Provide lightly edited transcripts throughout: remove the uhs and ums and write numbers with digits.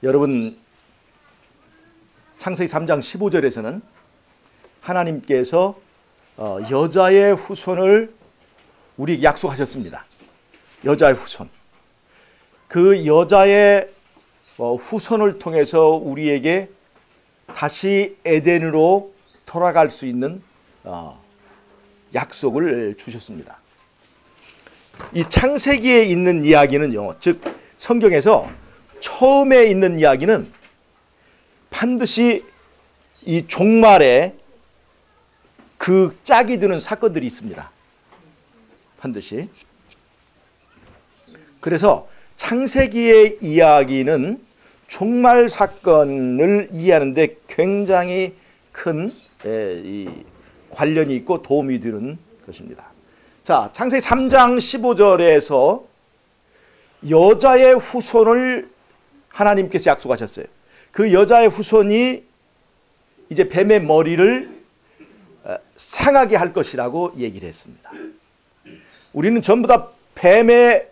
여러분, 창세기 3장 15절에서는 하나님께서 여자의 후손을 우리에게 약속하셨습니다. 여자의 후손. 그 여자의 후손을 통해서 우리에게 다시 에덴으로 돌아갈 수 있는 약속을 주셨습니다. 이 창세기에 있는 이야기는요, 즉 성경에서 처음에 있는 이야기는 반드시 이 종말에 그 짝이 드는 사건들이 있습니다. 반드시. 그래서 창세기의 이야기는 종말 사건을 이해하는데 굉장히 큰 관련이 있고 도움이 되는 것입니다. 자, 창세기 3장 15절에서 여자의 후손을 하나님께서 약속하셨어요. 그 여자의 후손이 이제 뱀의 머리를 상하게 할 것이라고 얘기를 했습니다. 우리는 전부 다 뱀의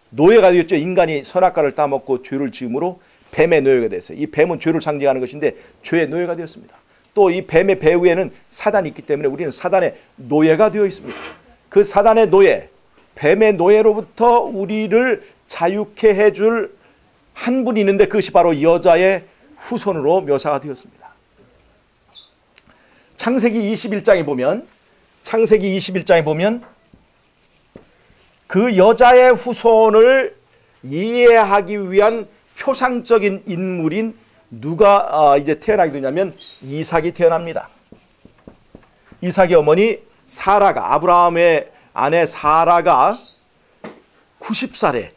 노예가 되었죠. 인간이 선악과를 따먹고 죄를 지음으로 뱀의 노예가 됐어요. 이 뱀은 죄를 상징하는 것인데 죄의 노예가 되었습니다. 또 이 뱀의 배후에는 사단이 있기 때문에 우리는 사단의 노예가 되어 있습니다. 그 사단의 노예, 뱀의 노예로부터 우리를 자유케 해줄 한 분이 있는데 그것이 바로 여자의 후손으로 묘사가 되었습니다. 창세기 21장에 보면 그 여자의 후손을 이해하기 위한 표상적인 인물인 누가 이제 태어나게 되냐면 이삭이 태어납니다. 이삭의 어머니 사라가, 아브라함의 아내 사라가 90살에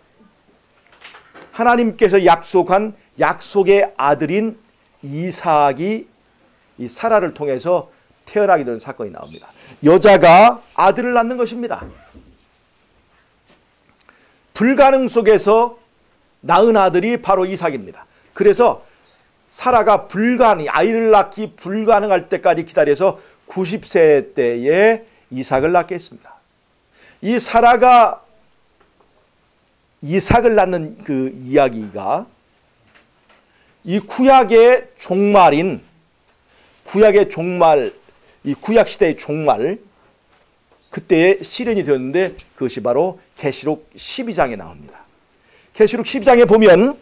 하나님께서 약속한 약속의 아들인 이삭이 이 사라를 통해서 태어나게 되는 사건이 나옵니다. 여자가 아들을 낳는 것입니다. 불가능 속에서 낳은 아들이 바로 이삭입니다. 그래서 사라가 아이를 낳기 불가능할 때까지 기다려서 90세 때에 이삭을 낳게 했습니다. 이 사라가 이삭을 낳는 그 이야기가 이 구약의 종말, 이 구약시대의 종말, 그때에 실현이 되었는데 그것이 바로 계시록 12장에 나옵니다. 계시록 12장에 보면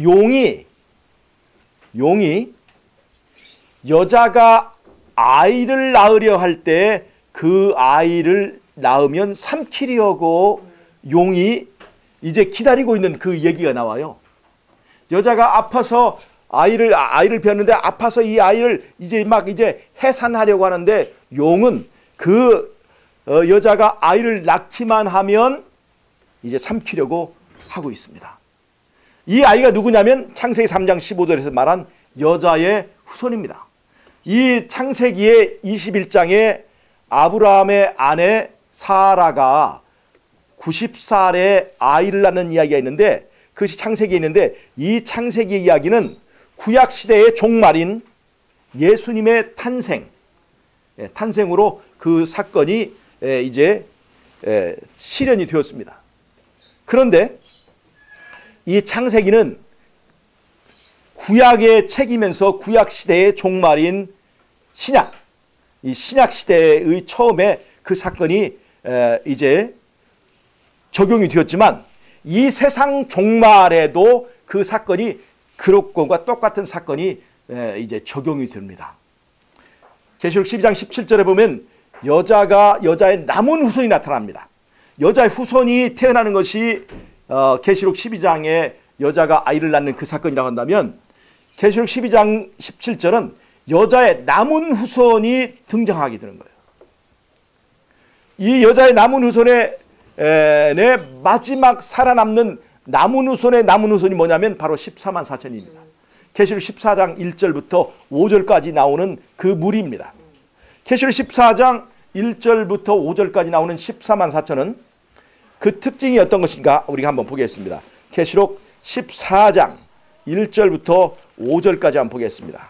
용이 여자가 아이를 낳으려 할 때 그 아이를 낳으면 삼키려고 용이 이제 기다리고 있는 그 얘기가 나와요. 여자가 아파서 아이를 배웠는데 아파서 이 아이를 이제 해산하려고 하는데 용은 그 여자가 아이를 낳기만 하면 이제 삼키려고 하고 있습니다. 이 아이가 누구냐면 창세기 3장 15절에서 말한 여자의 후손입니다. 이 창세기의 21장에 아브라함의 아내 사라가 90살에 아이를 낳는 이야기가 있는데 그것이 창세기에 있는데 이 창세기의 이야기는 구약시대의 종말인 예수님의 탄생으로 그 사건이 이제 실현이 되었습니다. 그런데 이 창세기는 구약의 책이면서 구약시대의 종말인 이 신약시대의 처음에 그 사건이 이제 적용이 되었지만 이 세상 종말에도 그 사건이 그것과 똑같은 사건이 이제 적용이 됩니다. 계시록 12장 17절에 보면 여자의 남은 후손이 나타납니다. 여자의 후손이 태어나는 것이 계시록 12장에 여자가 아이를 낳는 그 사건이라고 한다면 계시록 12장 17절은 여자의 남은 후손이 등장하게 되는 거예요. 이 여자의 남은 후손의 마지막 살아남는 남은 후손이 뭐냐면 바로 14만 4천입니다. 계시록 14장 1절부터 5절까지 나오는 그 무리입니다. 계시록 14장 1절부터 5절까지 나오는 14만 4천은 그 특징이 어떤 것인가 우리가 한번 보겠습니다. 계시록 14장 1절부터 5절까지 한번 보겠습니다.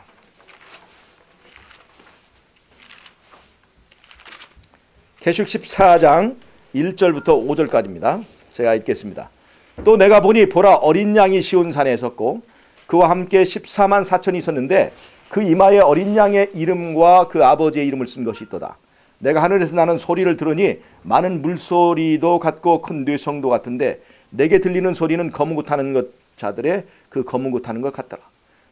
계시록 14장 1절부터 5절까지입니다. 제가 읽겠습니다. 또 내가 보니 보라 어린 양이 시온산에 섰고 그와 함께 14만 4천이 있었는데 그 이마에 어린 양의 이름과 그 아버지의 이름을 쓴 것이 있도다. 내가 하늘에서 나는 소리를 들으니 많은 물소리도 같고 큰 뇌성도 같은데 내게 들리는 소리는 검은 구 타는 것 자들의 그 검은 구 타는 것 같더라.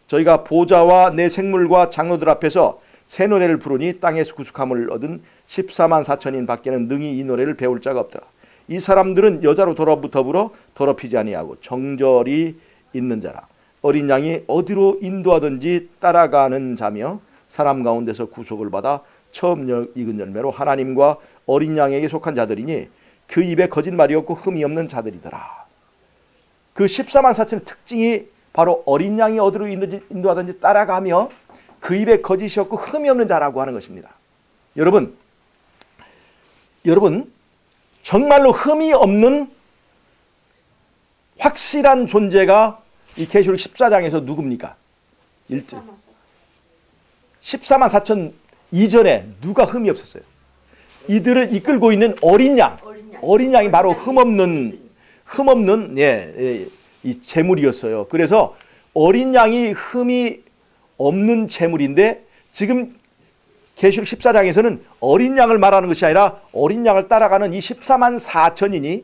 저희가 보좌와 내 생물과 장로들 앞에서 새 노래를 부르니 땅에서 구속함을 얻은 14만 4천인 밖에는 능히 이 노래를 배울 자가 없더라. 이 사람들은 여자로 더불어 더럽히지 아니하고 정절이 있는 자라. 어린 양이 어디로 인도하든지 따라가는 자며 사람 가운데서 구속을 받아 처음 익은 열매로 하나님과 어린 양에게 속한 자들이니 그 입에 거짓말이 없고 흠이 없는 자들이더라. 그 14만 4천의 특징이 바로 어린 양이 어디로 인도하든지 따라가며 그 입에 거짓이 없고 흠이 없는 자라고 하는 것입니다. 여러분 정말로 흠이 없는 확실한 존재가 이 계시록 14장에서 누굽니까? 14만 4천 이전에 누가 흠이 없었어요? 이들을 이끌고 있는 어린 양이 바로 흠없는 이 제물이었어요. 그래서 어린 양이 흠이 없는 제물인데 지금 계시록 14장에서는 어린 양을 말하는 것이 아니라 어린 양을 따라가는 이 14만 4천이니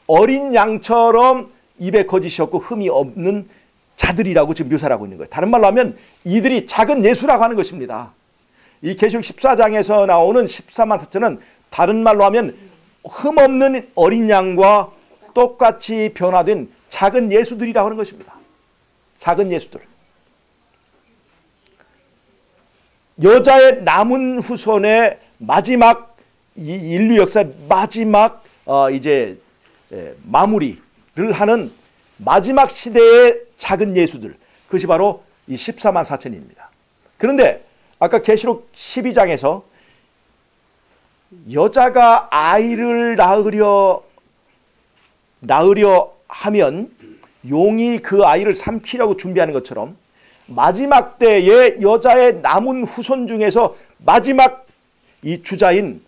어린 양처럼 입에 거짓이 없고 흠이 없는 자들이라고 지금 묘사를 하고 있는 거예요. 다른 말로 하면 이들이 작은 예수라고 하는 것입니다. 이 계시록 14장에서 나오는 14만 4천은 다른 말로 하면 흠없는 어린 양과 똑같이 변화된 작은 예수들이라고 하는 것입니다. 작은 예수들. 여자의 남은 후손의 마지막 이 인류 역사의 마지막 마무리를 하는 마지막 시대의 작은 예수들, 그것이 바로 이 14만 4천입니다. 그런데 아까 계시록 12장에서 여자가 아이를 낳으려 하면 용이 그 아이를 삼키려고 준비하는 것처럼 마지막 때에 여자의 남은 후손 중에서 마지막 이 주자인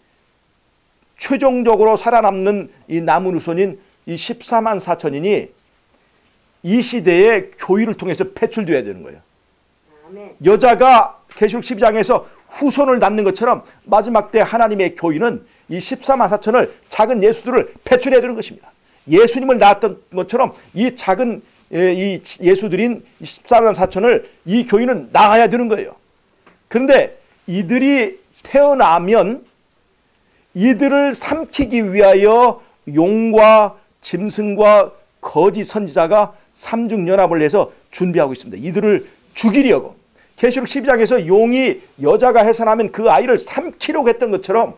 최종적으로 살아남는 이 남은 후손인 이 14만 4천인이 이 시대에 교회를 통해서 배출되어야 되는 거예요. 아멘. 여자가 계시록 12장에서 후손을 낳는 것처럼 마지막 때 하나님의 교회는 이 14만 4천을 작은 예수들을 배출해야 되는 것입니다. 예수님을 낳았던 것처럼 이 작은 이 예수들인 14만 4천을 이 교회는 낳아야 되는 거예요. 그런데 이들이 태어나면 이들을 삼키기 위하여 용과 짐승과 거짓 선지자가 삼중연합을 해서 준비하고 있습니다. 이들을 죽이려고. 계시록 12장에서 용이 여자가 해산하면 그 아이를 삼키려고 했던 것처럼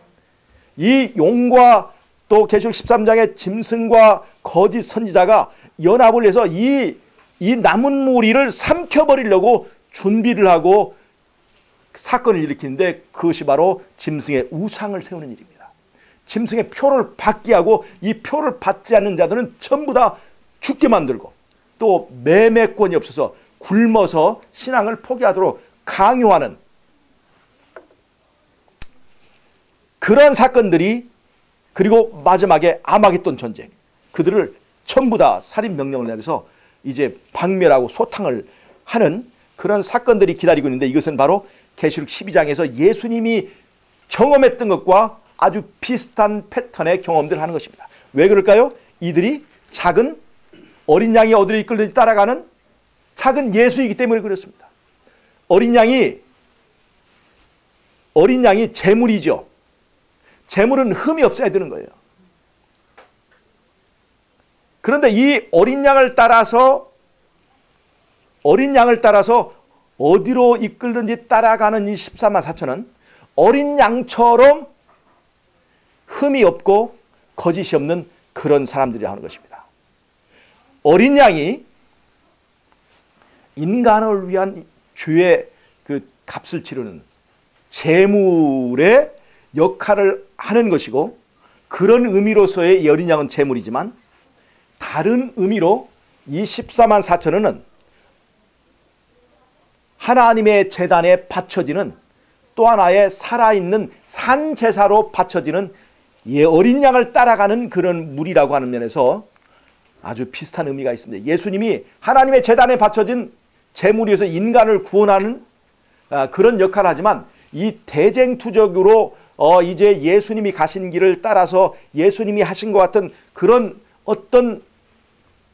이 용과 또 계시록 13장의 짐승과 거짓 선지자가 연합을 해서 이 남은 무리를 삼켜버리려고 준비를 하고 사건을 일으키는데 그것이 바로 짐승의 우상을 세우는 일입니다. 짐승의 표를 받게 하고 이 표를 받지 않는 자들은 전부 다 죽게 만들고 또 매매권이 없어서 굶어서 신앙을 포기하도록 강요하는 그런 사건들이, 그리고 마지막에 아마겟돈 전쟁, 그들을 전부 다 살인 명령을 내려서 이제 박멸하고 소탕을 하는 그런 사건들이 기다리고 있는데 이것은 바로 계시록 12장에서 예수님이 경험했던 것과 아주 비슷한 패턴의 경험들을 하는 것입니다. 왜 그럴까요? 이들이 작은 어린 양이 어디로 이끌든지 따라가는 작은 예수이기 때문에 그렇습니다. 어린 양이 재물이죠. 재물은 흠이 없어야 되는 거예요. 그런데 이 어린 양을 따라서 어디로 이끌든지 따라가는 이 14만 4천은 어린 양처럼 흠이 없고 거짓이 없는 그런 사람들이라 하는 것입니다. 어린 양이 인간을 위한 죄의 그 값을 치르는 제물의 역할을 하는 것이고, 그런 의미로서의 이 어린 양은 제물이지만 다른 의미로 이 14만 4천은 하나님의 제단에 바쳐지는 또 하나의 살아있는 산제사로 바쳐지는 어린 양을 따라가는 그런 무리라고 하는 면에서 아주 비슷한 의미가 있습니다. 예수님이 하나님의 제단에 바쳐진 제물에서 인간을 구원하는 그런 역할을 하지만 이 대쟁투적으로 이제 예수님이 가신 길을 따라서 예수님이 하신 것 같은 그런 어떤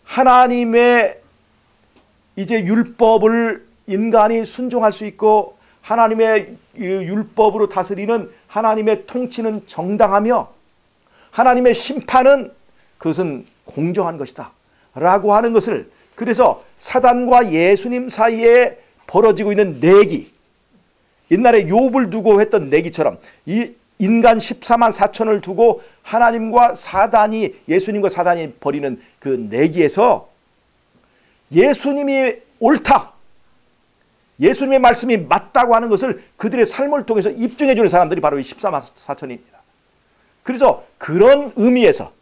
하나님의 이제 율법을 인간이 순종할 수 있고 하나님의 율법으로 다스리는 하나님의 통치는 정당하며 하나님의 심판은 그것은 공정한 것이다 라고 하는 것을, 그래서 사단과 예수님 사이에 벌어지고 있는 내기, 옛날에 욥을 두고 했던 내기처럼 이 인간 14만 4천을 두고 하나님과 사단이, 예수님과 사단이 벌이는 그 내기에서 예수님이 옳다, 예수님의 말씀이 맞다고 하는 것을 그들의 삶을 통해서 입증해 주는 사람들이 바로 이 14만 4천입니다. 그래서 그런 의미에서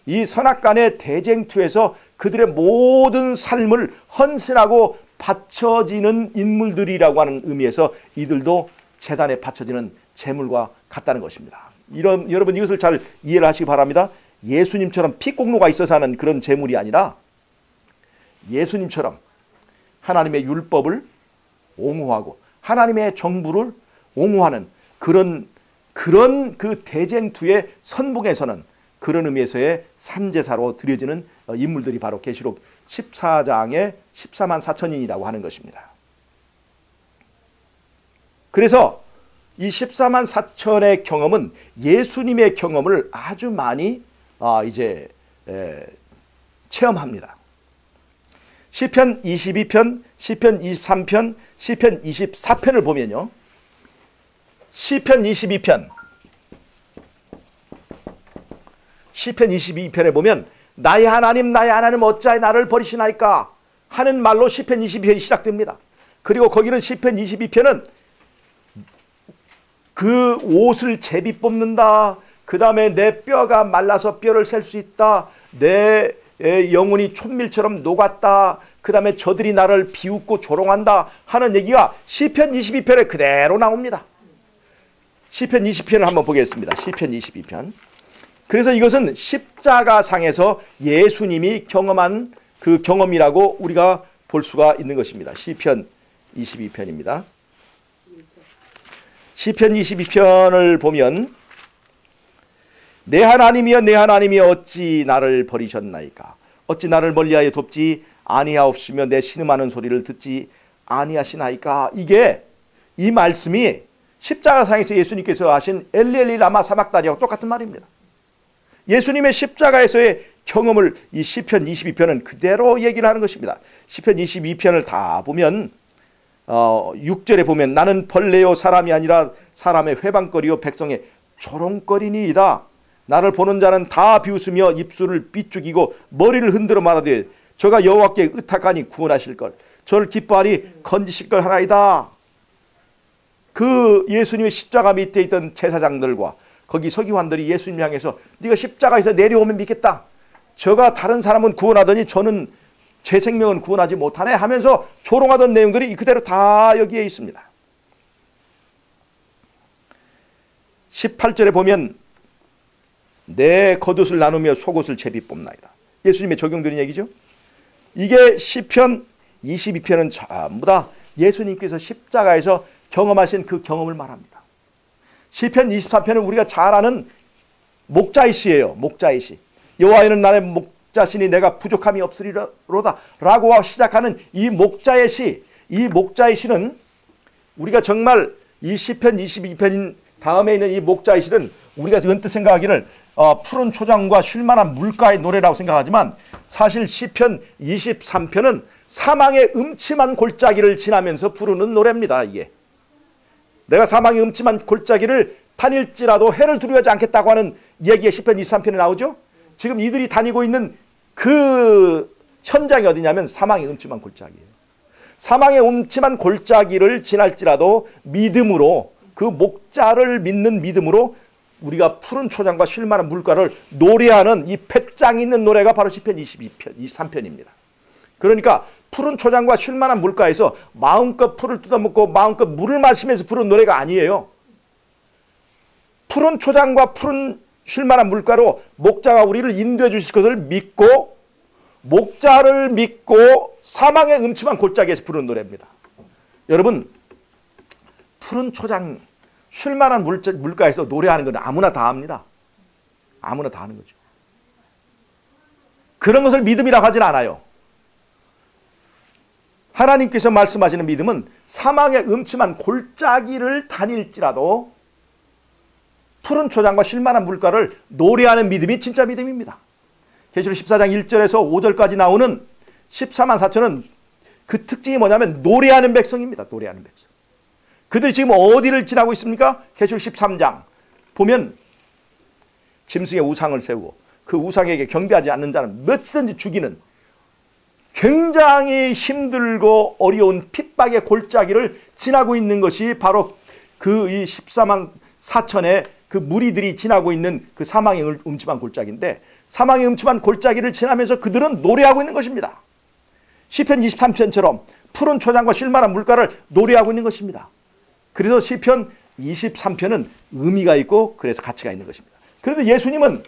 이 선악간의 대쟁투에서 그들의 모든 삶을 헌신하고 바쳐지는 인물들이라고 하는 의미에서 이들도 제단에 바쳐지는 제물과 같다는 것입니다. 여러분 이것을 잘 이해를 하시기 바랍니다. 예수님처럼 피공로가 있어서 하는 그런 제물이 아니라 예수님처럼 하나님의 율법을 옹호하고 하나님의 정부를 옹호하는 그런 그 대쟁투의 선봉에서는 그런 의미에서의 산제사로 드려지는 인물들이 바로 계시록 14장의 14만 4천인이라고 하는 것입니다. 그래서 이 14만 4천의 경험은 예수님의 경험을 아주 많이 체험합니다. 시편 22편, 시편 23편, 시편 24편을 보면요. 시편 22편에 보면 나의 하나님 어찌하여 나를 버리시나이까 하는 말로 시편 22편이 시작됩니다. 그리고 거기는 시편 22편은 그 옷을 제비 뽑는다, 그 다음에 내 뼈가 말라서 뼈를 셀 수 있다, 내 영혼이 촛밀처럼 녹았다, 그 다음에 저들이 나를 비웃고 조롱한다 하는 얘기가 시편 22편에 그대로 나옵니다. 시편 20편을 한번 보겠습니다. 시편 22편. 그래서 이것은 십자가상에서 예수님이 경험한 그 경험이라고 우리가 볼 수가 있는 것입니다. 시편 22편입니다. 시편 22편을 보면 내 하나님이여 내 하나님이여 어찌 나를 버리셨나이까, 어찌 나를 멀리하여 돕지 아니하옵시며 내 신음하는 소리를 듣지 아니하시나이까. 이 말씀이 십자가상에서 예수님께서 하신 엘리 라마 사박다니하고 똑같은 말입니다. 예수님의 십자가에서의 경험을 이 시편 22편은 그대로 얘기를 하는 것입니다. 시편 22편을 다 보면 6절에 보면 나는 벌레요 사람이 아니라 사람의 회방거리요 백성의 조롱거리니이다. 나를 보는 자는 다 비웃으며 입술을 삐죽이고 머리를 흔들어 말하되 저가 여호와께 의탁하니 구원하실걸, 저를 기뻐하니 건지실걸 하나이다. 그 예수님의 십자가 밑에 있던 제사장들과 거기 서기관들이 예수님 향해서 네가 십자가에서 내려오면 믿겠다, 저가 다른 사람은 구원하더니 저는 제 생명은 구원하지 못하네 하면서 조롱하던 내용들이 그대로 다 여기에 있습니다. 18절에 보면 내 겉옷을 나누며 속옷을 제비 뽑나이다. 예수님의 적용되는 얘기죠. 이게 시편 22편은 전부 다 예수님께서 십자가에서 경험하신 그 경험을 말합니다. 시편 24편은 우리가 잘 아는 목자의 시예요. 목자의 시. 여호와는 나의 목자시니 내가 부족함이 없으리로다 라고 시작하는 이 목자의 시, 이 목자의 시는 우리가 정말 이 시편 22편 다음에 있는 이 목자의 시는 우리가 언뜻 생각하기를 푸른 초장과 쉴만한 물가의 노래라고 생각하지만 사실 시편 23편은 사망의 음침한 골짜기를 지나면서 부르는 노래입니다. 이게 내가 사망의 음침한 골짜기를 다닐지라도 해를 두려워하지 않겠다고 하는 얘기가 시편 23편에 나오죠. 지금 이들이 다니고 있는 그 현장이 어디냐면 사망의 음침한 골짜기예요. 사망의 음침한 골짜기를 지날지라도 믿음으로, 그 목자를 믿는 믿음으로 우리가 푸른 초장과 쉴만한 물가를 노래하는 이 패짱 있는 노래가 바로 시편 22편, 23편입니다. 그러니까 푸른 초장과 쉴만한 물가에서 마음껏 풀을 뜯어먹고 마음껏 물을 마시면서 부르는 노래가 아니에요. 푸른 초장과 쉴만한 물가로 목자가 우리를 인도해 주실 것을 믿고 목자를 믿고 사망의 음침한 골짜기에서 부르는 노래입니다. 여러분, 푸른 초장, 쉴만한 물가에서 노래하는 건 아무나 다 합니다. 아무나 다 하는 거죠. 그런 것을 믿음이라고 하진 않아요. 하나님께서 말씀하시는 믿음은 사망의 음침한 골짜기를 다닐지라도 푸른 초장과 쉴만한 물가를 노래하는 믿음이 진짜 믿음입니다. 계시록 14장 1절에서 5절까지 나오는 14만 4천은 그 특징이 뭐냐면 노래하는 백성입니다. 노래하는 백성. 그들이 지금 어디를 지나고 있습니까? 계시록 13장 보면 짐승의 우상을 세우고 그 우상에게 경배하지 않는 자는 몇이든지 죽이는 굉장히 힘들고 어려운 핍박의 골짜기를 지나고 있는 것이 바로 그 이 14만 4천의 그 무리들이 지나고 있는 그 사망의 음침한 골짜기인데, 사망의 음침한 골짜기를 지나면서 그들은 노래하고 있는 것입니다. 시편 23편처럼 푸른 초장과 쉴만한 물가를 노래하고 있는 것입니다. 그래서 시편 23편은 의미가 있고 그래서 가치가 있는 것입니다. 그런데 예수님은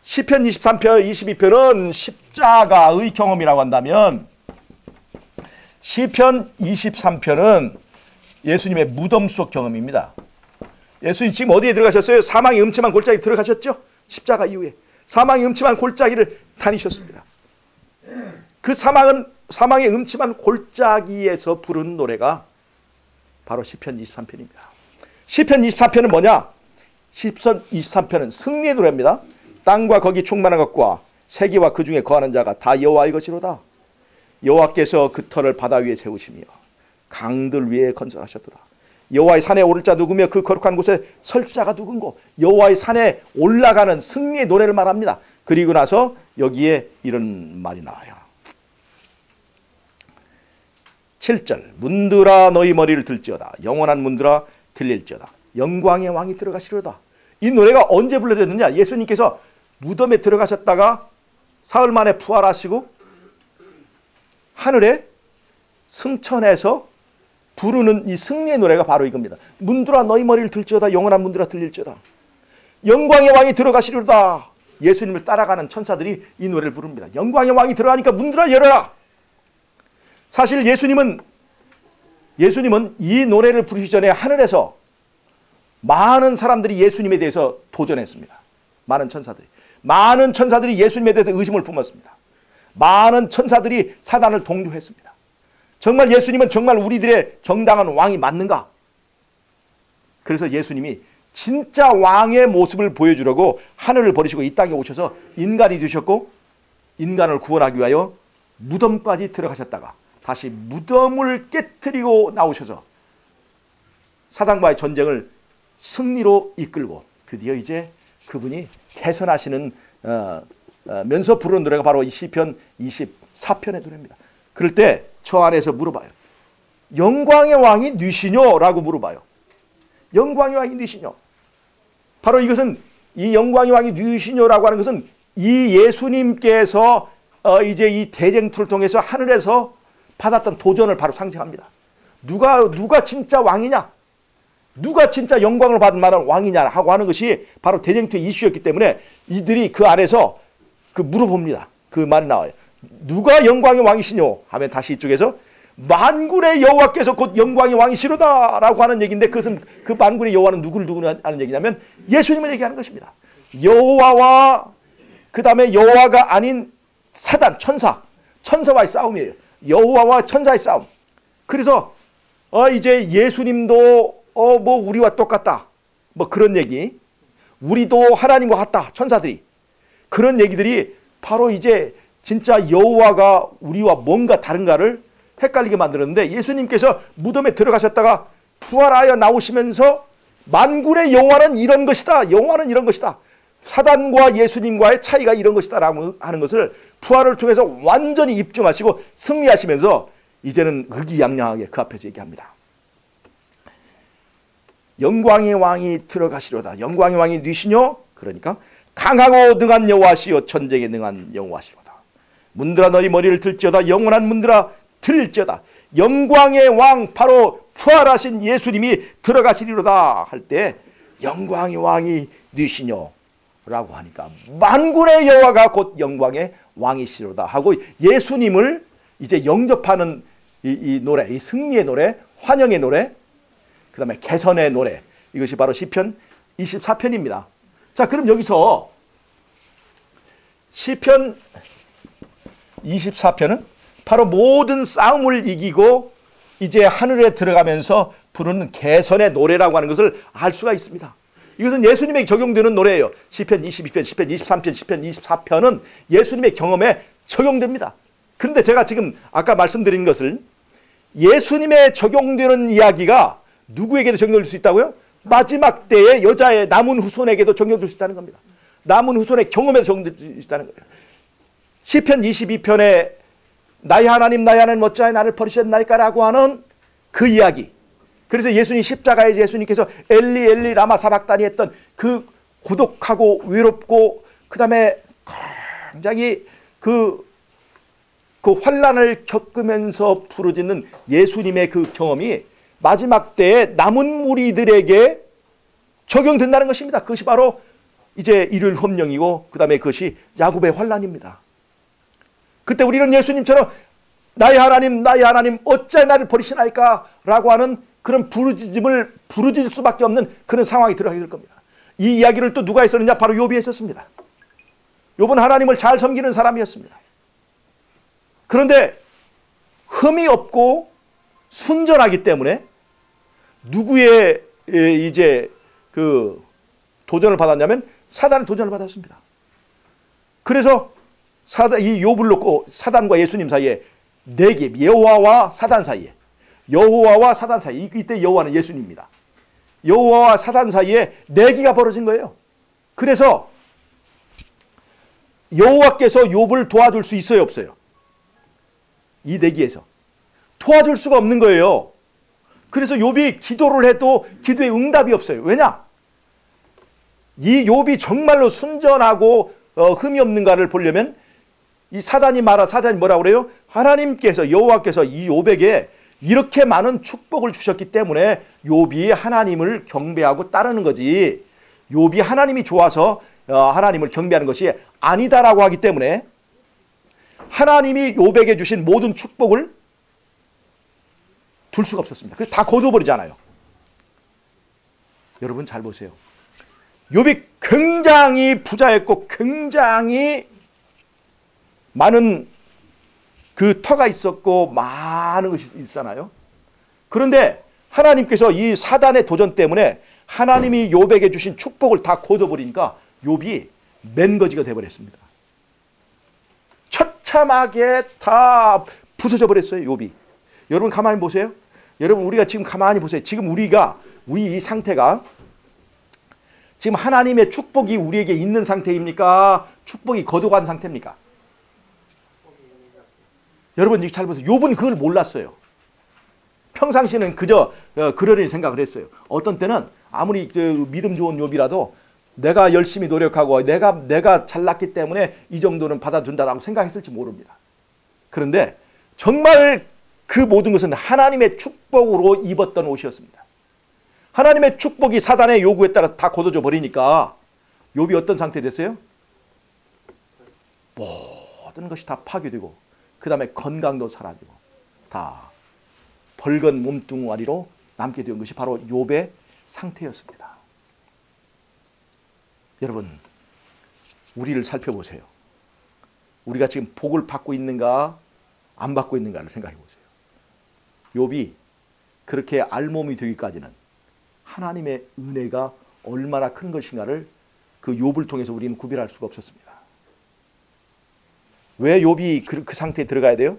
시편 23편, 22편은 십자가의 경험이라고 한다면 시편 23편은 예수님의 무덤 속 경험입니다. 예수님 지금 어디에 들어가셨어요? 사망의 음침한 골짜기 들어가셨죠? 십자가 이후에 사망의 음침한 골짜기를 다니셨습니다. 그 사망의 음침한 골짜기에서 부르는 노래가 바로 시편 23편입니다. 시편 24편은 뭐냐? 시편 23편은 승리의 노래입니다. 땅과 거기 충만한 것과 세계와 그 중에 거하는 자가 다 여호와의 것이로다. 여호와께서 그 터를 바다 위에 세우시며 강들 위에 건설하셨도다. 여호와의 산에 오를 자 누구며 그 거룩한 곳에 설 자가 누군고. 여호와의 산에 올라가는 승리의 노래를 말합니다. 그리고 나서 여기에 이런 말이 나와요. 7절 문들아 너희 머리를 들지어다. 영원한 문들아 들릴지어다. 영광의 왕이 들어가시려다. 이 노래가 언제 불러졌느냐? 예수님께서 무덤에 들어가셨다가 사흘 만에 부활하시고 하늘에 승천해서 부르는 이 승리의 노래가 바로 이겁니다. 문들아 너희 머리를 들지어다. 영원한 문들아 들릴지어다. 영광의 왕이 들어가시려다. 예수님을 따라가는 천사들이 이 노래를 부릅니다. 영광의 왕이 들어가니까 문들아 열어라. 사실 예수님은 이 노래를 부르기 전에 하늘에서 많은 사람들이 예수님에 대해서 도전했습니다. 많은 천사들이 예수님에 대해서 의심을 품었습니다. 많은 천사들이 사단을 동조했습니다. 정말 예수님은 정말 우리들의 정당한 왕이 맞는가? 그래서 예수님이 진짜 왕의 모습을 보여주려고 하늘을 버리시고 이 땅에 오셔서 인간이 되셨고 인간을 구원하기 위하여 무덤까지 들어가셨다가 다시 무덤을 깨트리고 나오셔서 사단과의 전쟁을 승리로 이끌고 드디어 이제 그분이 개선하시는 면서 부르는 노래가 바로 이 시편 24편의 노래입니다. 그럴 때 저 안에서 물어봐요. 영광의 왕이 누시뇨? 라고 물어봐요. 영광의 왕이 누시뇨? 바로 이것은 이 영광의 왕이 누시뇨라고 하는 것은 이 예수님께서 이제 이 대쟁투를 통해서 하늘에서 받았던 도전을 바로 상징합니다. 누가 진짜 왕이냐? 누가 진짜 영광을 받을 만한 왕이냐 하고 하는 것이 바로 대쟁투의 이슈였기 때문에 이들이 그 안에서 물어봅니다. 그 말이 나와요. 누가 영광의 왕이시뇨? 하면 다시 이쪽에서 만군의 여호와께서 곧 영광의 왕이시로다 라고 하는 얘기인데, 그것은 그 만군의 여호와는 누구를 하는 얘기냐면 예수님을 얘기하는 것입니다. 여호와와 그 다음에 여호와가 아닌 사단, 천사와의 싸움이에요. 여호와와 천사의 싸움. 그래서 이제 예수님도 뭐 우리와 똑같다, 뭐 그런 얘기, 우리도 하나님과 같다, 천사들이, 그런 얘기들이 바로 이제 진짜 여호와가 우리와 뭔가 다른가를 헷갈리게 만들었는데, 예수님께서 무덤에 들어가셨다가 부활하여 나오시면서 만군의 여호와는 이런 것이다, 여호와는 이런 것이다, 사단과 예수님과의 차이가 이런 것이다 라고 하는 것을 부활을 통해서 완전히 입증하시고 승리하시면서 이제는 의기양양하게 그 앞에서 얘기합니다. 영광의 왕이 들어가시로다. 영광의 왕이 누시뇨? 그러니까 강하고 능한 여호와시요 전쟁에 능한 여호와시로다. 문들아 너희 머리를 들지어다. 영원한 문들아 들릴지어다. 영광의 왕, 바로 부활하신 예수님이 들어가시리로다 할 때 영광의 왕이 누시뇨? 라고 하니까 만군의 여호와가 곧 영광의 왕이시로다 하고 예수님을 이제 영접하는 이 노래, 이 승리의 노래, 환영의 노래, 그 다음에 개선의 노래, 이것이 바로 시편 24편입니다. 자, 그럼 여기서 시편 24편은 바로 모든 싸움을 이기고 이제 하늘에 들어가면서 부르는 개선의 노래라고 하는 것을 알 수가 있습니다. 이것은 예수님에게 적용되는 노래예요. 시편 22편, 시편 23편, 시편 24편은 예수님의 경험에 적용됩니다. 그런데 제가 지금 아까 말씀드린 것을 예수님의 적용되는 이야기가 누구에게도 적용될 수 있다고요? 마지막 때의 여자의 남은 후손에게도 적용될 수 있다는 겁니다. 남은 후손의 경험에도 적용될 수 있다는 거예요. 시편 22편에 나의 하나님 어찌하여 나를 버리셨나이까라고 하는 그 이야기. 그래서 예수님 십자가에 예수님께서 엘리 엘리 라마 사박다니 했던 그 고독하고 외롭고 그 다음에 굉장히 그 환난을 겪으면서 부르짖는 예수님의 그 경험이 마지막 때에 남은 무리들에게 적용된다는 것입니다. 그것이 바로 이제 일요일 혼령이고 그 다음에 그것이 야곱의 환난입니다. 그때 우리는 예수님처럼 나의 하나님 어찌 나를 버리시나이까 라고 하는 그런 부르짖음을 부르짖을 수밖에 없는 그런 상황이 들어가게 될 겁니다. 이 이야기를 또 누가 했었느냐? 바로 욥이 했었습니다. 욥은 하나님을 잘 섬기는 사람이었습니다. 그런데 흠이 없고 순전하기 때문에 누구의 이제 그 도전을 받았냐면 사단의 도전을 받았습니다. 그래서 이 욥을 놓고 사단과 예수님 사이에 내계, 여호와와 사단 사이에, 여호와와 사단 사이, 이때 여호와는 예수님입니다. 여호와와 사단 사이에 내기가 벌어진 거예요. 그래서 여호와께서 욥을 도와줄 수 있어요, 없어요? 이 내기에서 도와줄 수가 없는 거예요. 그래서 욥이 기도를 해도 기도에 응답이 없어요. 왜냐? 이 욥이 정말로 순전하고 흠이 없는가를 보려면 이 사단이 뭐라고 그래요? 하나님께서, 여호와께서 이 욥에게 이렇게 많은 축복을 주셨기 때문에 욥이 하나님을 경배하고 따르는 거지, 욥이 하나님이 좋아서 하나님을 경배하는 것이 아니다라고 하기 때문에 하나님이 욥에게 주신 모든 축복을 둘 수가 없었습니다. 그래서 다 거둬버리잖아요. 여러분 잘 보세요. 욥이 굉장히 부자였고 굉장히 많은 그 터가 있었고 많은 것이 있잖아요. 그런데 하나님께서 이 사단의 도전 때문에 하나님이 욥에게 주신 축복을 다 거둬버리니까 욥이 맨거지가 되어버렸습니다. 처참하게 다 부서져 버렸어요, 욥이. 여러분 가만히 보세요. 여러분 우리가 지금 가만히 보세요. 지금 우리 이 상태가 지금 하나님의 축복이 우리에게 있는 상태입니까? 축복이 거둬간 상태입니까? 여러분 잘 보세요. 욥은 그걸 몰랐어요. 평상시에는 그저 그러려니 생각을 했어요. 어떤 때는 아무리 믿음 좋은 욥이라도 내가 열심히 노력하고 내가 잘났기 때문에 이 정도는 받아준다라고 생각했을지 모릅니다. 그런데 정말 그 모든 것은 하나님의 축복으로 입었던 옷이었습니다. 하나님의 축복이 사단의 요구에 따라 다 거둬져 버리니까 욥이 어떤 상태 됐어요? 모든 것이 다 파괴되고 그 다음에 건강도 사라지고 다 벌건 몸뚱아리로 남게 된 것이 바로 욥의 상태였습니다. 여러분 우리를 살펴보세요. 우리가 지금 복을 받고 있는가 안 받고 있는가를 생각해 보세요. 욥이 그렇게 알몸이 되기까지는 하나님의 은혜가 얼마나 큰 것인가를 그 욥을 통해서 우리는 구별할 수가 없었습니다. 왜 욥이 그 상태에 들어가야 돼요?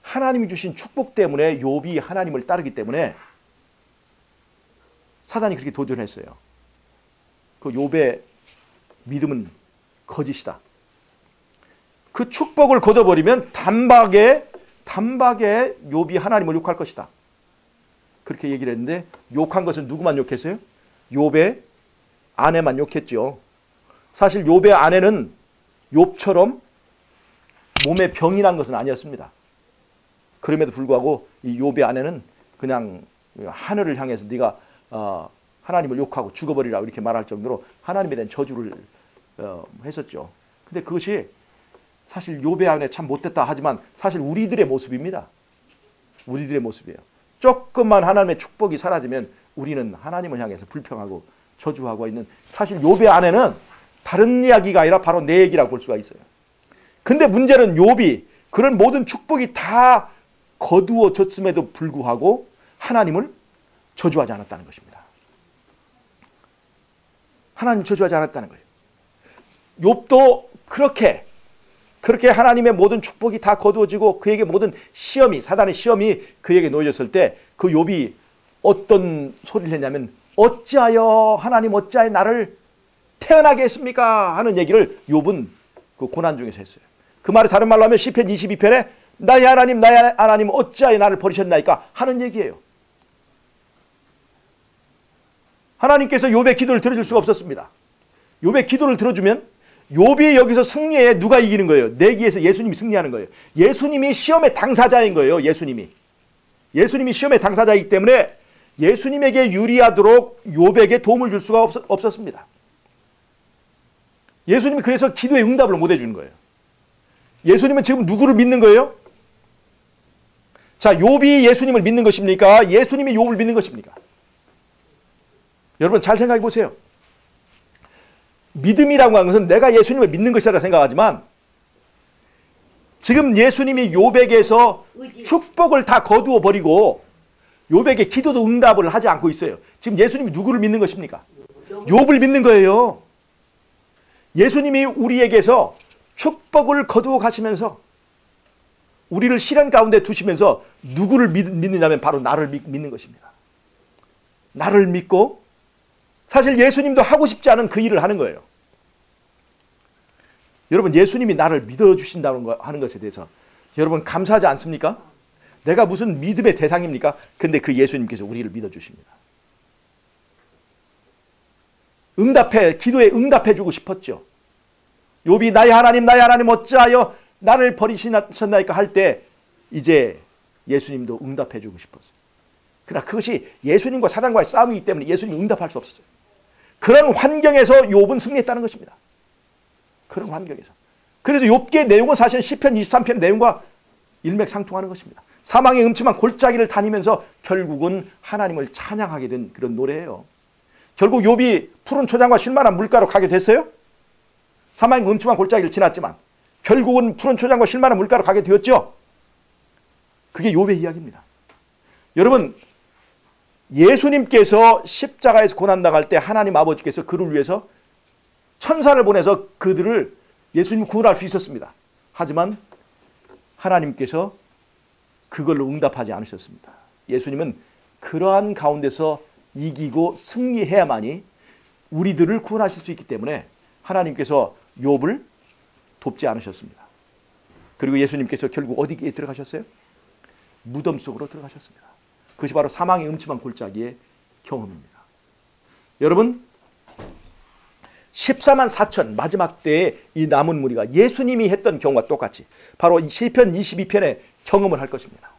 하나님이 주신 축복 때문에 욥이 하나님을 따르기 때문에 사단이 그렇게 도전했어요. 그 욥의 믿음은 거짓이다. 그 축복을 거둬버리면 단박에 욥이 하나님을 욕할 것이다. 그렇게 얘기를 했는데 욕한 것은 누구만 욕했어요? 욥의 아내만 욕했죠. 사실 욥의 아내는 욥처럼 몸에 병이 난 것은 아니었습니다. 그럼에도 불구하고 이 욥의 아내는 그냥 하늘을 향해서 네가 하나님을 욕하고 죽어버리라 이렇게 말할 정도로 하나님에 대한 저주를 했었죠. 근데 그것이 사실 욥의 안에 참 못됐다 하지만 사실 우리들의 모습입니다. 우리들의 모습이에요. 조금만 하나님의 축복이 사라지면 우리는 하나님을 향해서 불평하고 저주하고 있는, 사실 욥의 안에는 다른 이야기가 아니라 바로 내 얘기라고 볼 수가 있어요. 근데 문제는 욥이 그런 모든 축복이 다 거두어졌음에도 불구하고 하나님을 저주하지 않았다는 것입니다. 하나님 저주하지 않았다는 거예요. 욥도 그렇게 하나님의 모든 축복이 다 거두어지고 그에게 모든 시험이, 사단의 시험이 그에게 놓여졌을 때 그 욥이 어떤 소리를 했냐면 어찌하여 하나님 어찌하여 나를 태어나게 했습니까? 하는 얘기를 욥은 그 고난 중에서 했어요. 그 말이 다른 말로 하면 시편 22편에 나의 하나님 어찌하여 나를 버리셨나이까 하는 얘기예요. 하나님께서 욥의 기도를 들어줄 수가 없었습니다. 욥의 기도를 들어주면 욥이 여기서 승리해 누가 이기는 거예요? 내기에서 예수님이 승리하는 거예요. 예수님이 시험의 당사자인 거예요. 예수님이 시험의 당사자이기 때문에 예수님에게 유리하도록 욥에게 도움을 줄 수가 없었습니다. 예수님이 그래서 기도의 응답을 못 해주는 거예요. 예수님은 지금 누구를 믿는 거예요? 자, 욥이 예수님을 믿는 것입니까? 예수님이 욥을 믿는 것입니까? 여러분 잘 생각해 보세요. 믿음이라고 하는 것은 내가 예수님을 믿는 것이라 생각하지만 지금 예수님이 욥에게서 축복을 다 거두어 버리고 욥에게 기도도 응답을 하지 않고 있어요. 지금 예수님이 누구를 믿는 것입니까? 욥을 믿는 거예요. 예수님이 우리에게서 축복을 거두어 가시면서 우리를 시련 가운데 두시면서 누구를 믿느냐면 바로 나를 믿는 것입니다. 나를 믿고 사실 예수님도 하고 싶지 않은 그 일을 하는 거예요. 여러분 예수님이 나를 믿어주신다는 거 하는 것에 대해서 여러분 감사하지 않습니까? 내가 무슨 믿음의 대상입니까? 근데 그 예수님께서 우리를 믿어주십니다. 기도에 응답해주고 싶었죠. 욥이 나의 하나님 어찌하여 나를 버리셨나이까 할 때 이제 예수님도 응답해주고 싶었어요. 그러나 그것이 예수님과 사단과의 싸움이기 때문에 예수님이 응답할 수 없었어요. 그런 환경에서 욥은 승리했다는 것입니다. 그런 환경에서. 그래서 욥기의 내용은 사실 시편 23편의 내용과 일맥상통하는 것입니다. 사망의 음침한 골짜기를 다니면서 결국은 하나님을 찬양하게 된 그런 노래예요. 결국 욥이 푸른 초장과 쉴만한 물가로 가게 됐어요. 사망의 음침한 골짜기를 지났지만 결국은 푸른 초장과 쉴만한 물가로 가게 되었죠. 그게 욥의 이야기입니다. 여러분 예수님께서 십자가에서 고난당할 때 하나님 아버지께서 그를 위해서 천사를 보내서 그들을 예수님 구원할 수 있었습니다. 하지만 하나님께서 그걸로 응답하지 않으셨습니다. 예수님은 그러한 가운데서 이기고 승리해야만이 우리들을 구원하실 수 있기 때문에 하나님께서 욥을 돕지 않으셨습니다. 그리고 예수님께서 결국 어디에 들어가셨어요? 무덤 속으로 들어가셨습니다. 그것이 바로 사망의 음침한 골짜기의 경험입니다. 여러분 14만 4천 마지막 때의 이 남은 무리가 예수님이 했던 경우와 똑같이 바로 시편 22편의 경험을 할 것입니다.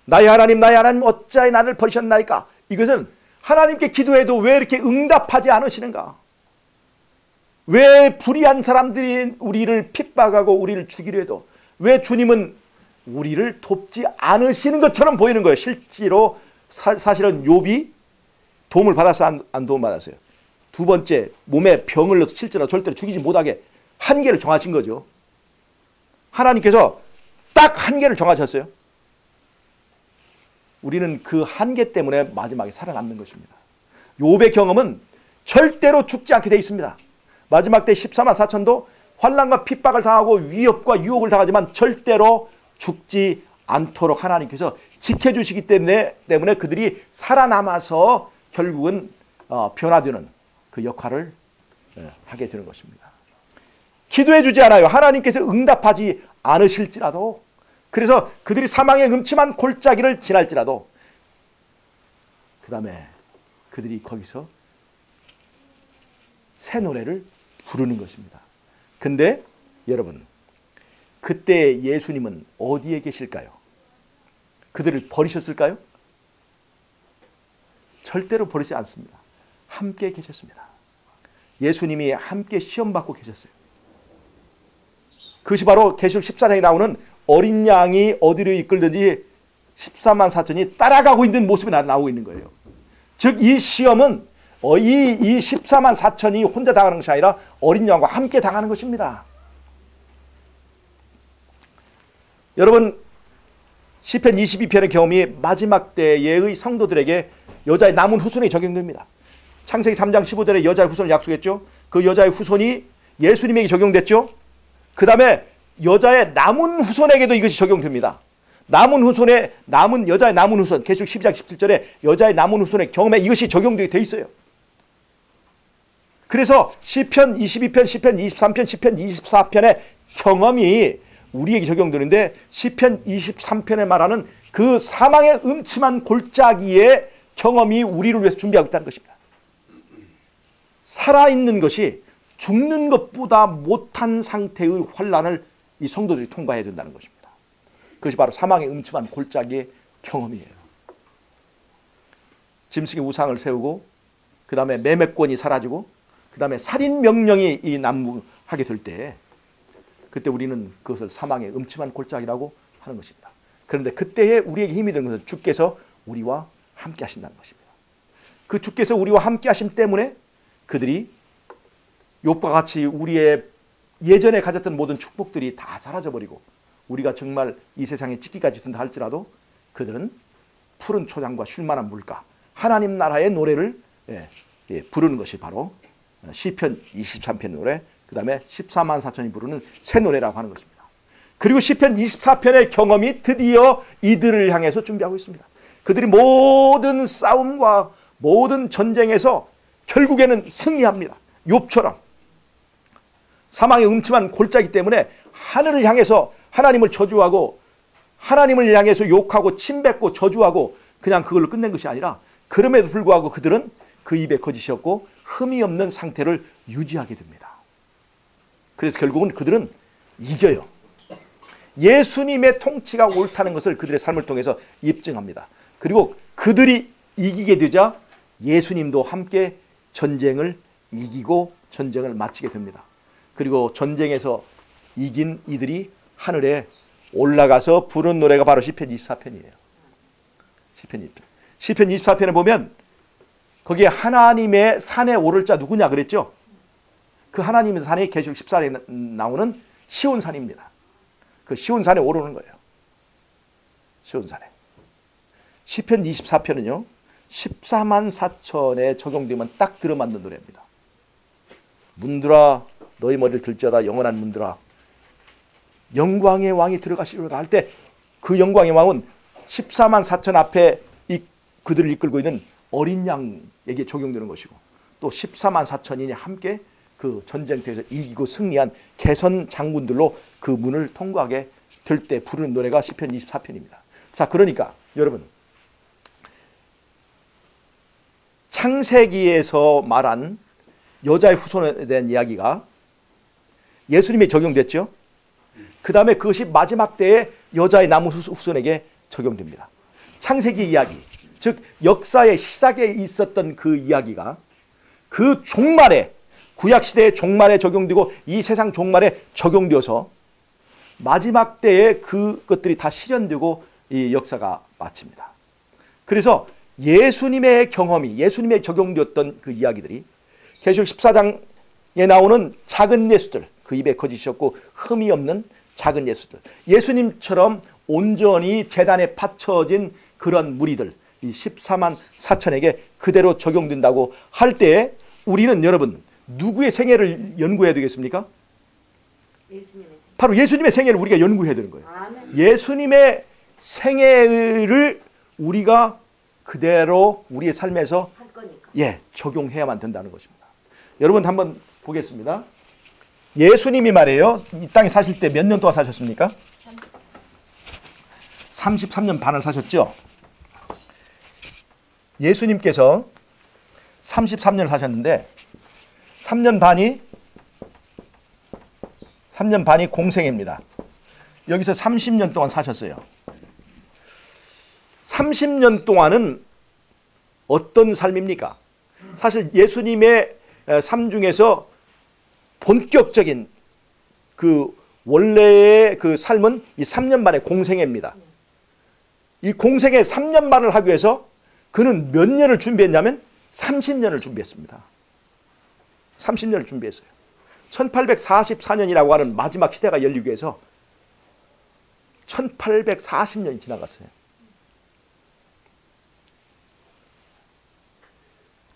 나의 하나님 어찌하여 나를 버리셨나이까? 이것은 하나님께 기도해도 왜 이렇게 응답하지 않으시는가? 왜 불의한 사람들이 우리를 핍박하고 우리를 죽이려 해도 왜 주님은 우리를 돕지 않으시는 것처럼 보이는 거예요. 실제로 사실은 욥이 도움을 받았어요? 안 도움 받았어요? 두 번째 몸에 병을 넣어서 실제로 절대로 죽이지 못하게 한계를 정하신 거죠. 하나님께서 딱 한계를 정하셨어요. 우리는 그 한계 때문에 마지막에 살아남는 것입니다. 욥의 경험은 절대로 죽지 않게 되어 있습니다. 마지막 때 14만 4천도 환난과 핍박을 당하고 위협과 유혹을 당하지만 절대로 죽지 않도록 하나님께서 지켜주시기 때문에 그들이 살아남아서 결국은 변화되는 그 역할을 하게 되는 것입니다. 기도해 주지 않아요. 하나님께서 응답하지 않으실지라도, 그래서 그들이 사망의 음침한 골짜기를 지날지라도 그 다음에 그들이 거기서 새 노래를 부르는 것입니다. 근데 여러분 그때 예수님은 어디에 계실까요? 그들을 버리셨을까요? 절대로 버리지 않습니다. 함께 계셨습니다. 예수님이 함께 시험받고 계셨어요. 그것이 바로 계시록 14장에 나오는 어린 양이 어디로 이끌든지 14만 4천이 따라가고 있는 모습이 나오고 있는 거예요. 즉 이 시험은 이 14만 4천이 혼자 당하는 것이 아니라 어린 양과 함께 당하는 것입니다. 여러분 시편 22편의 경험이 마지막 때의 성도들에게 여자의 남은 후손에 적용됩니다. 창세기 3장 15절에 여자의 후손을 약속했죠. 그 여자의 후손이 예수님에게 적용됐죠. 그 다음에 여자의 남은 후손에게도 이것이 적용됩니다. 여자의 남은 후손, 계시록 12장 17절에 여자의 남은 후손의 경험에 이것이 적용되게 돼 있어요. 그래서 시편 22편, 시편 23편, 시편 24편의 경험이 우리에게 적용되는데 시편 23편에 말하는 그 사망의 음침한 골짜기의 경험이 우리를 위해서 준비하고 있다는 것입니다. 살아있는 것이 죽는 것보다 못한 상태의 환난을 이 성도들이 통과해야 된다는 것입니다. 그것이 바로 사망의 음침한 골짜기의 경험이에요. 짐승의 우상을 세우고 그 다음에 매매권이 사라지고 그 다음에 살인 명령이 난무하게 될 때 그때 우리는 그것을 사망의 음침한 골짜기라고 하는 것입니다. 그런데 그때에 우리에게 힘이 되는 것은 주께서 우리와 함께 하신다는 것입니다. 그 주께서 우리와 함께 하심 때문에 그들이 욥과 같이 우리의 예전에 가졌던 모든 축복들이 다 사라져버리고 우리가 정말 이 세상에 찢기까지 든다 할지라도 그들은 푸른 초장과 쉴만한 물가 하나님 나라의 노래를 부르는 것이 바로 시편 23편 노래 그 다음에 14만 4천이 부르는 새 노래라고 하는 것입니다. 그리고 시편 24편의 경험이 드디어 이들을 향해서 준비하고 있습니다. 그들이 모든 싸움과 모든 전쟁에서 결국에는 승리합니다. 욥처럼 사망의 음침한 골짜기 때문에 하늘을 향해서 하나님을 저주하고 하나님을 향해서 욕하고 침뱉고 저주하고 그냥 그걸로 끝낸 것이 아니라 그럼에도 불구하고 그들은 그 입에 거짓이 없고 흠이 없는 상태를 유지하게 됩니다. 그래서 결국은 그들은 이겨요. 예수님의 통치가 옳다는 것을 그들의 삶을 통해서 입증합니다. 그리고 그들이 이기게 되자 예수님도 함께 전쟁을 이기고 전쟁을 마치게 됩니다. 그리고 전쟁에서 이긴 이들이 하늘에 올라가서 부른 노래가 바로 시편 24편이에요. 시편 24편에 보면 거기에 하나님의 산에 오를 자 누구냐 그랬죠? 그 하나님의 산이 계시록 14장에 나오는 시온산입니다. 그 시온산에 오르는 거예요. 시온산에. 시편 24편은요. 14만 4천에 적용되면 딱 들어맞는 노래입니다. 문들아 너희 머리를 들지어다 영원한 문들아 영광의 왕이 들어가시리로다 할 때 그 영광의 왕은 14만 4천 앞에 그들을 이끌고 있는 어린 양에게 적용되는 것이고 또 14만 4천인이 함께 그 전쟁터에서 이기고 승리한 개선 장군들로 그 문을 통과하게 될 때 부르는 노래가 시편 24편입니다. 자, 그러니까 여러분 창세기에서 말한 여자의 후손에 대한 이야기가 예수님에 적용됐죠. 그 다음에 그것이 마지막 때에 여자의 남은 후손에게 적용됩니다. 창세기 이야기, 즉 역사의 시작에 있었던 그 이야기가 그 종말에 구약시대의 종말에 적용되고 이 세상 종말에 적용되어서 마지막 때에 그것들이 다 실현되고 이 역사가 마칩니다. 그래서 예수님의 경험이 예수님의 적용되었던 그 이야기들이 계시록 14장에 나오는 작은 예수들 그 입에 거짓이 없고 흠이 없는 작은 예수들 예수님처럼 온전히 제단에 바쳐진 그런 무리들 이 14만 4천에게 그대로 적용된다고 할 때 우리는 여러분 누구의 생애를 연구해야 되겠습니까? 바로 예수님의 생애를 우리가 연구해야 되는 거예요. 예수님의 생애를 우리가 그대로 우리의 삶에서 적용해야만 된다는 것입니다. 여러분 한번 보겠습니다. 예수님이 말이에요. 이 땅에 사실 때 몇 년 동안 사셨습니까? 33년 반을 사셨죠. 예수님께서 33년을 사셨는데 3년 반이 공생입니다. 여기서 30년 동안 사셨어요. 30년 동안은 어떤 삶입니까? 사실 예수님의 삶 중에서 본격적인 그 원래의 그 삶은 이 3년 반의 공생애입니다. 이 공생애 3년 반을 하기 위해서 그는 몇 년을 준비했냐면 30년을 준비했습니다. 30년을 준비했어요. 1844년이라고 하는 마지막 시대가 열리기 위해서 1840년이 지나갔어요.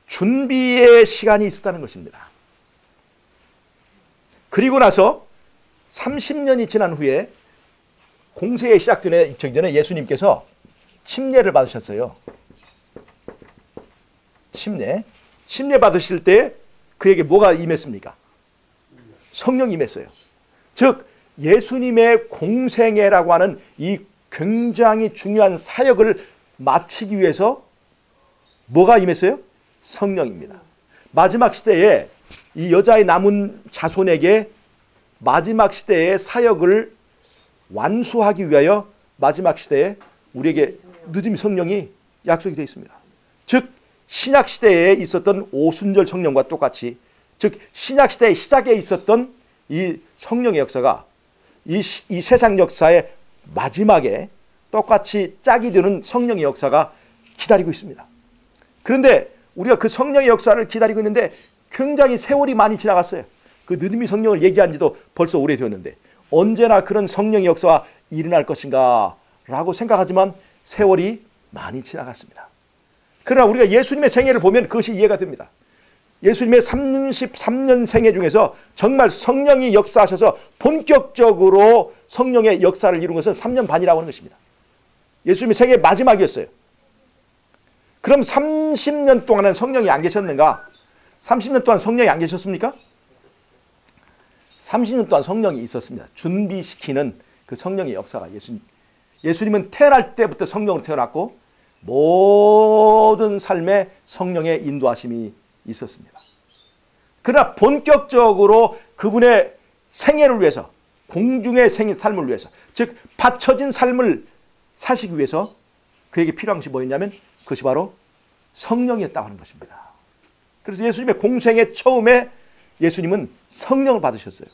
준비의 시간이 있었다는 것입니다. 그리고 나서 30년이 지난 후에 공생애 시작되기 전에 예수님께서 침례를 받으셨어요. 침례 받으실 때 그에게 뭐가 임했습니까? 성령이 임했어요. 즉 예수님의 공생애라고 하는 이 굉장히 중요한 사역을 마치기 위해서 뭐가 임했어요? 성령입니다. 마지막 시대에 이 여자의 남은 자손에게 마지막 시대의 사역을 완수하기 위하여 마지막 시대에 우리에게 늦은 성령이 약속이 되어 있습니다. 즉 신약 시대에 있었던 오순절 성령과 똑같이, 즉 신약 시대의 시작에 있었던 이 성령의 역사가 이 세상 역사의 마지막에 똑같이 짝이 되는 성령의 역사가 기다리고 있습니다. 그런데 우리가 그 성령의 역사를 기다리고 있는데 굉장히 세월이 많이 지나갔어요. 그 느드미 성령을 얘기한 지도 벌써 오래되었는데 언제나 그런 성령의 역사가 일어날 것인가 라고 생각하지만 세월이 많이 지나갔습니다. 그러나 우리가 예수님의 생애를 보면 그것이 이해가 됩니다. 예수님의 33년 생애 중에서 정말 성령이 역사하셔서 본격적으로 성령의 역사를 이룬 것은 3년 반이라고 하는 것입니다. 예수님의 생애 마지막이었어요. 그럼 30년 동안은 성령이 안 계셨는가? 30년 동안 성령이 안 계셨습니까? 30년 동안 성령이 있었습니다. 준비시키는 그 성령의 역사가 예수님은 태어날 때부터 성령으로 태어났고 모든 삶에 성령의 인도하심이 있었습니다. 그러나 본격적으로 그분의 생애를 위해서, 공중의 삶을 위해서, 즉 받쳐진 삶을 사시기 위해서 그에게 필요한 것이 뭐였냐면 그것이 바로 성령이었다고 하는 것입니다. 그래서 예수님의 공생애 처음에 예수님은 성령을 받으셨어요.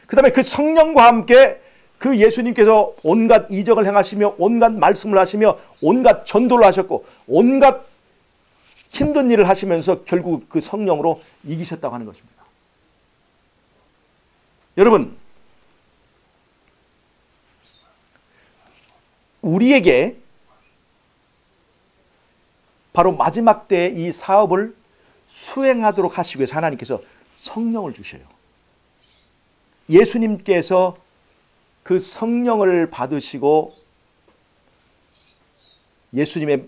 그 다음에 그 성령과 함께 그 예수님께서 온갖 이적을 행하시며 온갖 말씀을 하시며 온갖 전도를 하셨고 온갖 힘든 일을 하시면서 결국 그 성령으로 이기셨다고 하는 것입니다. 여러분, 우리에게 바로 마지막 때의 이 사업을 수행하도록 하시기 위해서 하나님께서 성령을 주셔요. 예수님께서 그 성령을 받으시고 예수님의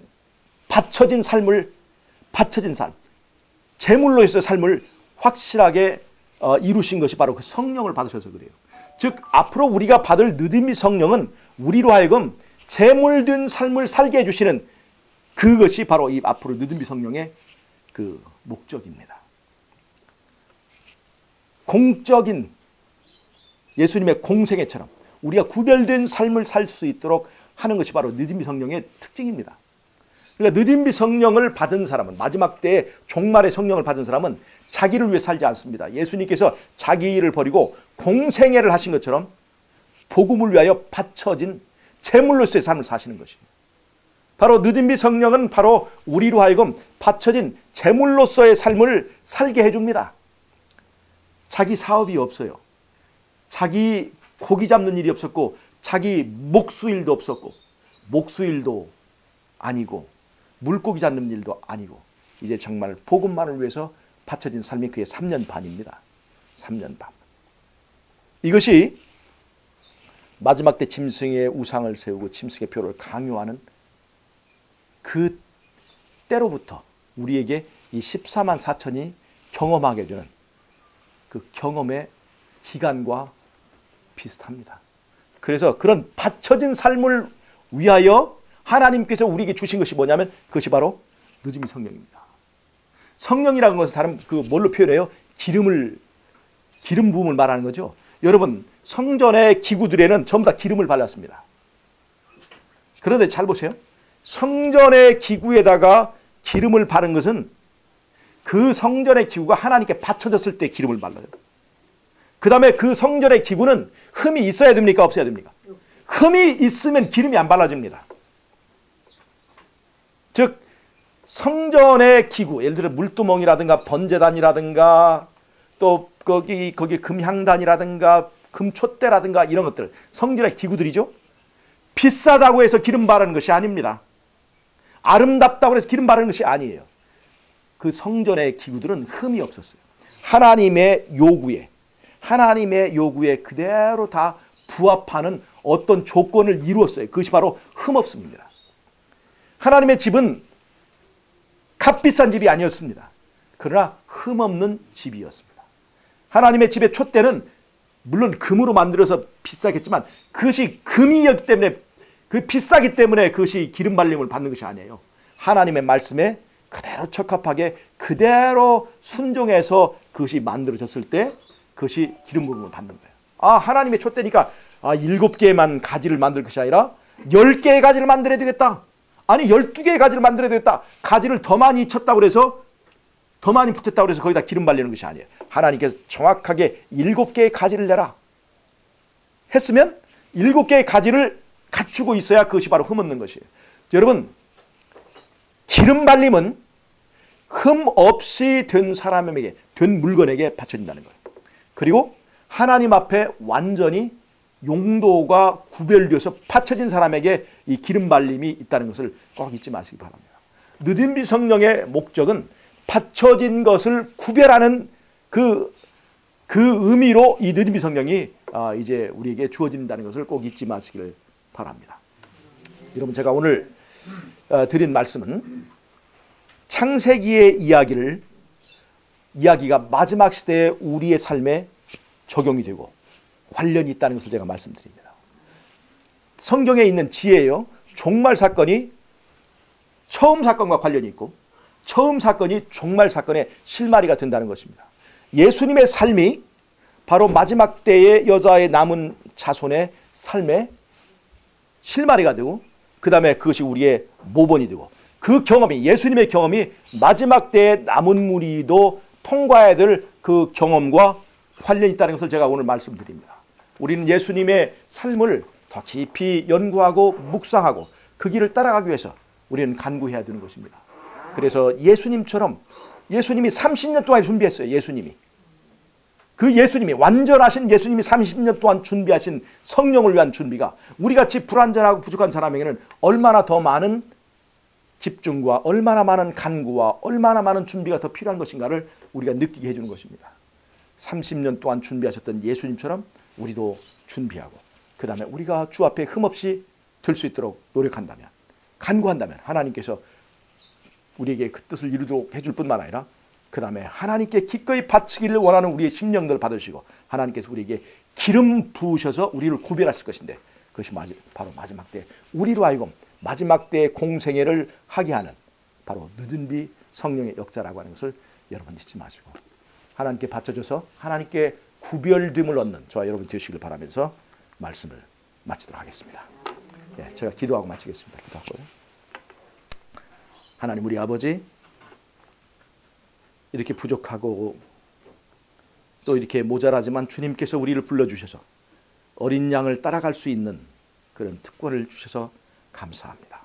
바쳐진 삶, 제물로서의 삶을 확실하게 이루신 것이 바로 그 성령을 받으셔서 그래요. 즉 앞으로 우리가 받을 느드미 성령은 우리로 하여금 제물된 삶을 살게 해주시는 그것이 바로 이 앞으로 느드미 성령의 그 목적입니다. 공적인 예수님의 공생애처럼 우리가 구별된 삶을 살 수 있도록 하는 것이 바로 느드미 성령의 특징입니다. 그러니까 느드미 성령을 받은 사람은, 마지막 때에 종말의 성령을 받은 사람은 자기를 위해 살지 않습니다. 예수님께서 자기를 버리고 공생애를 하신 것처럼 복음을 위하여 바쳐진 제물로서의 삶을 사시는 것입니다. 바로 느드미 성령은 바로 우리로 하여금 바쳐진 제물로서의 삶을 살게 해줍니다. 자기 사업이 없어요. 자기 고기 잡는 일이 없었고 자기 목수일도 없었고 목수일도 아니고 물고기 잡는 일도 아니고 이제 정말 복음만을 위해서 바쳐진 삶이 그의 3년 반입니다. 3년 반. 이것이 마지막 때 짐승의 우상을 세우고 짐승의 표를 강요하는 그 때로부터 우리에게 이 14만 4천이 경험하게 되는 그 경험의 기간과 비슷합니다. 그래서 그런 바쳐진 삶을 위하여 하나님께서 우리에게 주신 것이 뭐냐면 그것이 바로 느드미 성령입니다. 성령이라는 것은 다른 그 뭘로 표현해요? 기름 부음을 말하는 거죠. 여러분 성전의 기구들에는 전부 다 기름을 발랐습니다. 그런데 잘 보세요. 성전의 기구에다가 기름을 바른 것은 그 성전의 기구가 하나님께 바쳐졌을 때 기름을 발라요. 그 다음에 그 성전의 기구는 흠이 있어야 됩니까? 없어야 됩니까? 흠이 있으면 기름이 안 발라집니다. 즉 성전의 기구, 예를 들어 물두멍이라든가 번제단이라든가 또 거기 금향단이라든가 금촛대라든가 이런 것들, 성전의 기구들이죠. 비싸다고 해서 기름 바르는 것이 아닙니다. 아름답다고 해서 기름 바르는 것이 아니에요. 그 성전의 기구들은 흠이 없었어요. 하나님의 요구에 그대로 다 부합하는 어떤 조건을 이루었어요. 그것이 바로 흠 없습니다. 하나님의 집은 값비싼 집이 아니었습니다. 그러나 흠 없는 집이었습니다. 하나님의 집의 촛대는 물론 금으로 만들어서 비싸겠지만 그것이 금이었기 때문에, 그 비싸기 때문에 그것이 기름 발림을 받는 것이 아니에요. 하나님의 말씀에 그대로 적합하게 그대로 순종해서 그것이 만들어졌을 때 그것이 기름 부음을 받는 거예요. 아, 하나님의 촛대니까 7개만 가지를 만들 것이 아니라 10개의 가지를 만들어야 되겠다. 아니 12개의 가지를 만들어야 되겠다. 가지를 더 많이 쳤다고 그래서, 더 많이 붙였다고 그래서 거기다 기름 바르는 것이 아니에요. 하나님께서 정확하게 7개의 가지를 내라 했으면 7개의 가지를 갖추고 있어야 그것이 바로 흠 없는 것이에요. 여러분, 기름 발림은 흠 없이 된 사람에게, 된 물건에게 바쳐진다는 거예요. 그리고 하나님 앞에 완전히 용도가 구별되어서 바쳐진 사람에게 이 기름 발림이 있다는 것을 꼭 잊지 마시기 바랍니다. 느딘비 성령의 목적은 바쳐진 것을 구별하는 그 의미로 이 느딘비 성령이 이제 우리에게 주어진다는 것을 꼭 잊지 마시기를 바랍니다. 여러분, 제가 오늘 드린 말씀은 창세기의 이야기가 마지막 시대의 우리의 삶에 적용이 되고 관련이 있다는 것을 제가 말씀드립니다. 성경에 있는 지혜예요. 종말 사건이 처음 사건과 관련이 있고 처음 사건이 종말 사건의 실마리가 된다는 것입니다. 예수님의 삶이 바로 마지막 때의 여자의 남은 자손의 삶의 실마리가 되고 그 다음에 그것이 우리의 모본이 되고 그 경험이, 예수님의 경험이 마지막 때의 남은 무리도 통과해야 될 그 경험과 관련이 있다는 것을 제가 오늘 말씀드립니다. 우리는 예수님의 삶을 더 깊이 연구하고 묵상하고 그 길을 따라가기 위해서 우리는 간구해야 되는 것입니다. 그래서 예수님처럼, 예수님이 30년 동안 준비했어요. 그 예수님이, 완전하신 예수님이 30년 동안 준비하신 성령을 위한 준비가 우리같이 불완전하고 부족한 사람에게는 얼마나 더 많은 집중과 얼마나 많은 간구와 얼마나 많은 준비가 더 필요한 것인가를 우리가 느끼게 해주는 것입니다. 30년 동안 준비하셨던 예수님처럼 우리도 준비하고 그 다음에 우리가 주 앞에 흠없이 될 수 있도록 노력한다면, 간구한다면 하나님께서 우리에게 그 뜻을 이루도록 해줄 뿐만 아니라 그 다음에 하나님께 기꺼이 바치기를 원하는 우리의 심령들을 받으시고 하나님께서 우리에게 기름 부으셔서 우리를 구별하실 것인데 그것이 바로 마지막 때 우리로 하여금 마지막 때의 공생애를 하게 하는 바로 느딘비 성령의 역사라고 하는 것을 여러분 잊지 마시고 하나님께 바쳐져서 하나님께 구별됨을 얻는 저와 여러분 되시길 바라면서 말씀을 마치도록 하겠습니다. 네, 제가 기도하고 마치겠습니다. 기도하고요. 하나님 우리 아버지, 이렇게 부족하고 또 이렇게 모자라지만 주님께서 우리를 불러주셔서 어린 양을 따라갈 수 있는 그런 특권을 주셔서 감사합니다.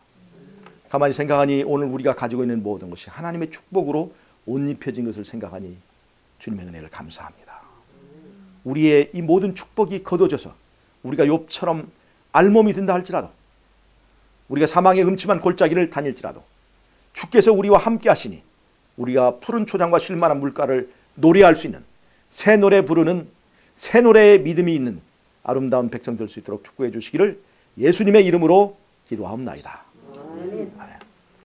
가만히 생각하니 오늘 우리가 가지고 있는 모든 것이 하나님의 축복으로 옷 입혀진 것을 생각하니 주님의 은혜를 감사합니다. 우리의 이 모든 축복이 거둬져서 우리가 욥처럼 알몸이 된다 할지라도 우리가 사망의 음침한 골짜기를 다닐지라도 주께서 우리와 함께 하시니 우리가 푸른 초장과 쉴만한 물가를 노래할 수 있는 새 노래 부르는 새 노래의 믿음이 있는 아름다운 백성 될 수 있도록 축복해 주시기를 예수님의 이름으로 기도하옵나이다.